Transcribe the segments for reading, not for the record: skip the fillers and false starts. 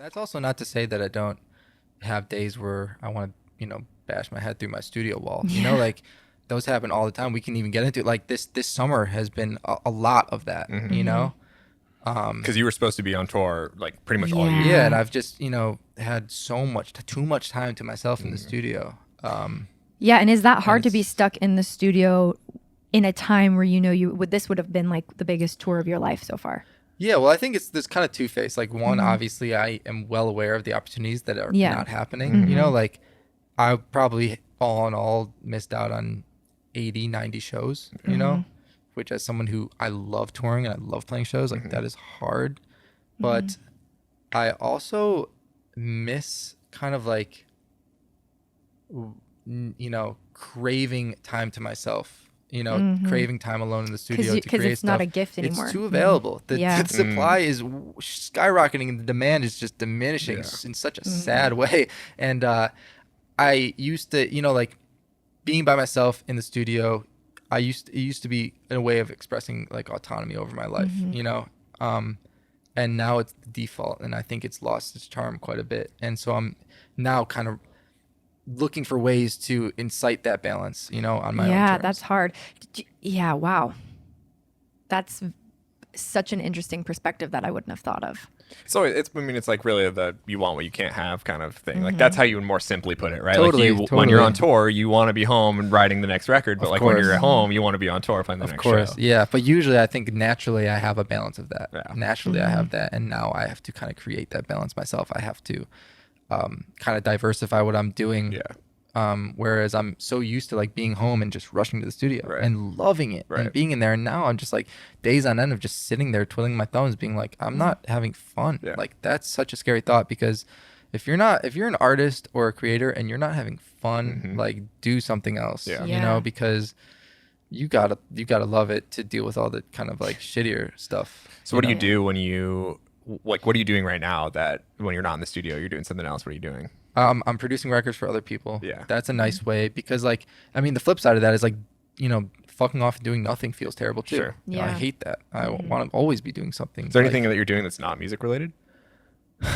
That's also not to say that I don't have days where I want to, bash my head through my studio wall. Like those happen all the time. We can even get into it. Like this summer has been a lot of that, Because you were supposed to be on tour like pretty much all year. Yeah, and I've just, had too much time to myself in the studio. Yeah, and is that hard to be it's- stuck in the studio in a time where this would have been like the biggest tour of your life so far? Yeah, well, I think it's this kind of two-faced. Like one, obviously I am well aware of the opportunities that are not happening. Like I probably all in all missed out on 80, 90 shows, which as someone who I love touring and I love playing shows, like that is hard. But I also miss kind of like, craving time to craving time alone in the studio to create it's stuff. not a gift anymore. It's too available. The supply is skyrocketing and the demand is just diminishing in such a sad way. And I used to, like being by myself in the studio, it used to be a way of expressing like autonomy over my life, and now it's the default, and I think it's lost its charm quite a bit. And so I'm now kind of looking for ways to incite that balance, on my own terms. That's hard. Yeah, wow. That's such an interesting perspective that I wouldn't have thought of. So it's like really the you want what you can't have kind of thing. Like that's how you would more simply put it, right? Totally, like when you're on tour, you want to be home and writing the next record, but Of like when course. you're at home, you want to be on tour playing the Of next course, show. yeah. But usually I think naturally I have a balance of that. Yeah. Naturally I have that, and now I have to kind of create that balance myself. I have to kind of diversify what I'm doing. Yeah. Whereas I'm so used to like being home and just rushing to the studio and loving it and being in there. And now I'm just like days on end of just sitting there twiddling my thumbs, being like, I'm not having fun. Yeah. Like that's such a scary thought, because if you're an artist or a creator and you're not having fun, like do something else, because you gotta love it to deal with all the kind of like shittier stuff. So what do you do when what are you doing right now that when you're not in the studio, you're doing something else? What are you doing? I'm producing records for other people. Yeah. That's a nice way, because like, I mean, the flip side of that is like, fucking off and doing nothing feels terrible too. Sure. I hate that. I want to always be doing something. Is there anything that you're doing that's not music related?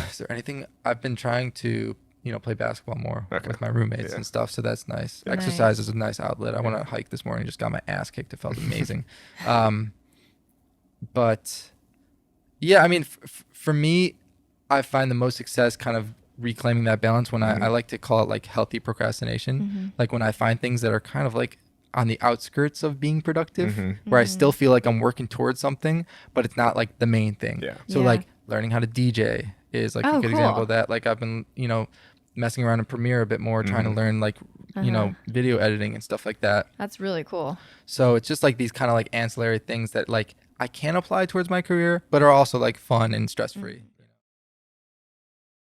Is there anything? I've been trying to, play basketball more with my roommates and stuff. So that's nice. Yeah. Exercise is a nice outlet. I went on a hike this morning, just got my ass kicked. It felt amazing. But yeah, I mean, for me, I find the most success kind of reclaiming that balance when I like to call it like healthy procrastination. Like when I find things that are kind of like on the outskirts of being productive, where I still feel like I'm working towards something, but it's not like the main thing. Yeah. So like learning how to DJ is like a good example of that. Like I've been, messing around in Premiere a bit more, trying to learn like, video editing and stuff like that. That's really cool. So it's just like these kind of like ancillary things that like I can apply towards my career, but are also like fun and stress free.